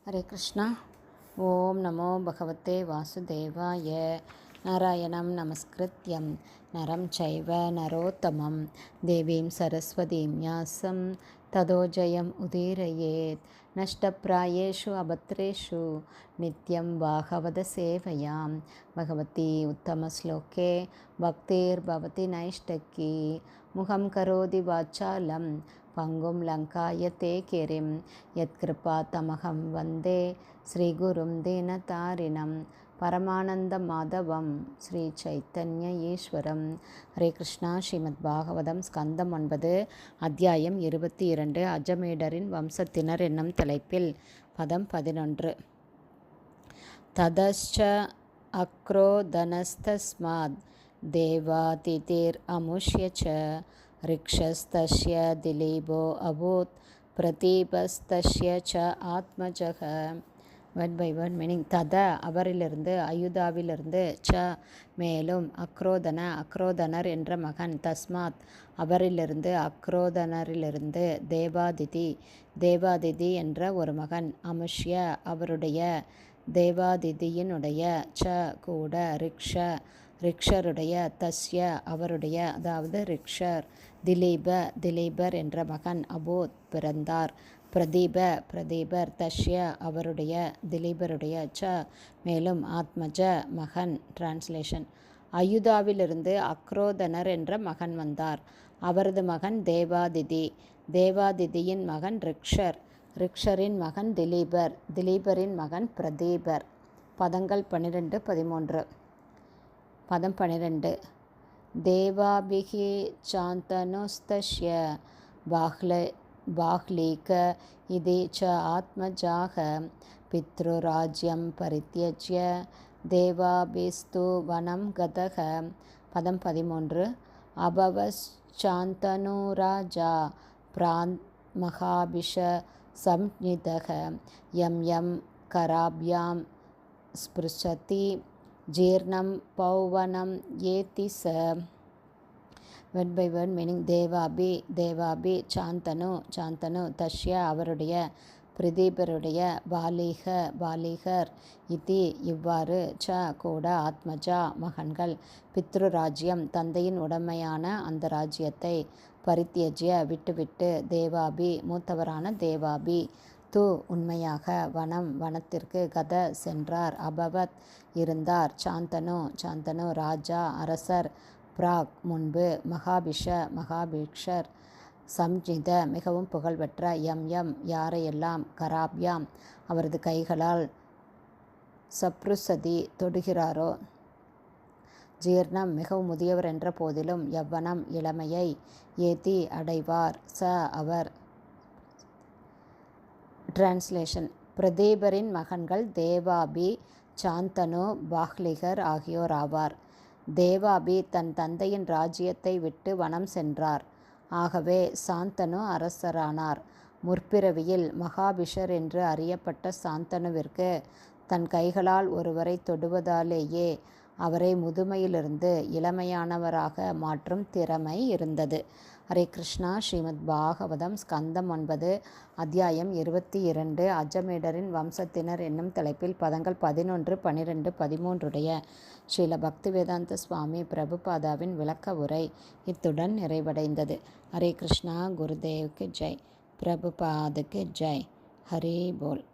ஹரே கிருஷ்ணா. ஓம் நமோ பகவதே வாசுதேவாய. நாராயணம் நமஸ்கிருத்யம் நரம் சைவ நரோத்தமம் தேவீம் சரஸ்வதீம் யாசம் ததோ ஜெயம் உதீரயேத். நஷ்டப்ராயேஷு அபத்ரேஷு நித்யம் பாகவத சேவையாம் பகவதி உத்தமஸ்லோகே பக்திர் பவதி நைஷ்டகி. முகம் கரோதி வாச்சாலம் பங்கும் லங்காயத்தே கிரிம் யத்கிருபா தமகம் வந்தே ஸ்ரீகுரும் தீனதாரிணம் பரமானந்த மாதவம் ஸ்ரீ சைத்தன்ய ஈஸ்வரம். ஹரே கிருஷ்ணா. ஸ்ரீமத் பாகவதம் ஸ்கந்தம் 9 அத்தியாயம் 22 அஜமேடரின் வம்சத்தினர் என்னும் தலைப்பில் பதம் 11. ததச்ச அக்ரோதனஸ்தஸ்மாத் தேவாதிதிர் அமுஷ்யச்ச ரிக்ஷஸ்தஸ்ய திலீபோ அபூத் பிரதீபஸ்தஸ்ய ச ஆத்மஜக. Word by word meaning. தத அவரிலிருந்து, அயுதாவிலிருந்து, ச மேலும், அக்ரோதனர் என்ற மகன், தஸ்மாத் அவரிலிருந்து, அக்ரோதனரிலிருந்து, தேவாதிதி என்ற ஒரு மகன், அமுஷ்ய அவருடைய, தேவாதிதியினுடைய, ச கூட, ரிக்ஷருடைய, தஸ்ய அவருடைய, அதாவது ரிக்ஷர், திலீபர் என்ற மகன், அபூத் பிறந்தார், பிரதீபர் தஸ்ய அவருடைய, திலீபருடைய, ச மேலும், ஆத்மஜ மகன். டிரான்ஸ்லேஷன். அயுதாவிலிருந்து அக்ரோதனர் என்ற மகன் வந்தார். அவரது மகன் தேவாதிதியின் மகன் ரிக்ஷரின் மகன் திலீபரின் மகன் பிரதீபர். பதங்கள் 12, 13. பதம் 12. தேவாபிஹி சாந்தனுஸ்தஸ்ய பாஹ்லீக இதி ச ஆத்மஜாக பித்ருராஜ்யம் பரித்யஜ்ய தேவாபிஸ்து வனம் கதக. பதம் 13. அபவச்சாந்தனு ராஜா பிராந்த் மகாபிஷ சம்நிதக யம் கராப்யாம் ஸ்பிருஷதி ஜீர்ணம் பௌவனம் ஏதி ச. Word by word meaning. Devapi Shantanu தஸ்ய அவருடைய, பிரதீபருடைய, பாலிகர் இதி இவ்வாறு, ச கூட, ஆத்மஜா மகன்கள், பித்ருராஜ்யம் தந்தையின் உடமையான அந்த ராஜ்யத்தை, பரித்யஜ்ய விட்டுவிட்டு, தேவாபி மூத்தவரான தேவாபி, து உண்மையாக, வனத்திற்கு, கத சென்றார், அபவத் இருந்தார், சாந்தனு ராஜா அரசர், பிராக் முன்பு, மகாபிஷர் சம்ஜித மிகவும் புகழ்பெற்ற, யம் யாரையெல்லாம், கராப்யாம் அவரது கைகளால், சப்ருசதி தொடுகிறாரோ, ஜீர்ணம் மிகவும் முதியவர் என்ற போதிலும், யவ்வனம் இளமையை, ஏதி அடைவார், ச அவர். டிரான்ஸ்லேஷன். பிரதீபரின் மகன்கள் தேவாபி, சாந்தனு, பாஹ்லிகர் ஆகியோர் ஆவார். தேவாபி தன் தந்தையின் ராஜ்யத்தை விட்டு வனம் சென்றார். ஆகவே சாந்தனு அரசரானார். முற்பிறவியில் மகாபிஷர் என்று அறியப்பட்ட சாந்தனுவிற்கு தன் கைகளால் ஒருவரை தொடுவதாலேயே அவரை முதுமையிலிருந்து இளமையானவராக மாற்றும் திறமை இருந்தது. ஹரே கிருஷ்ணா. ஸ்ரீமத் பாகவதம் ஸ்கந்தம் 9 அத்தியாயம் 22 அஜமேடரின் வம்சத்தினர் என்னும் தலைப்பில் பதங்கள் 11, 12, 13 ஸ்ரீல பக்திவேதாந்த சுவாமி பிரபுபாதாவின் விளக்க உரை இத்துடன் நிறைவடைந்தது. ஹரே கிருஷ்ணா. குருதேவுக்கு ஜெய். பிரபுபாதுக்கு ஜெய். ஹரி போல்.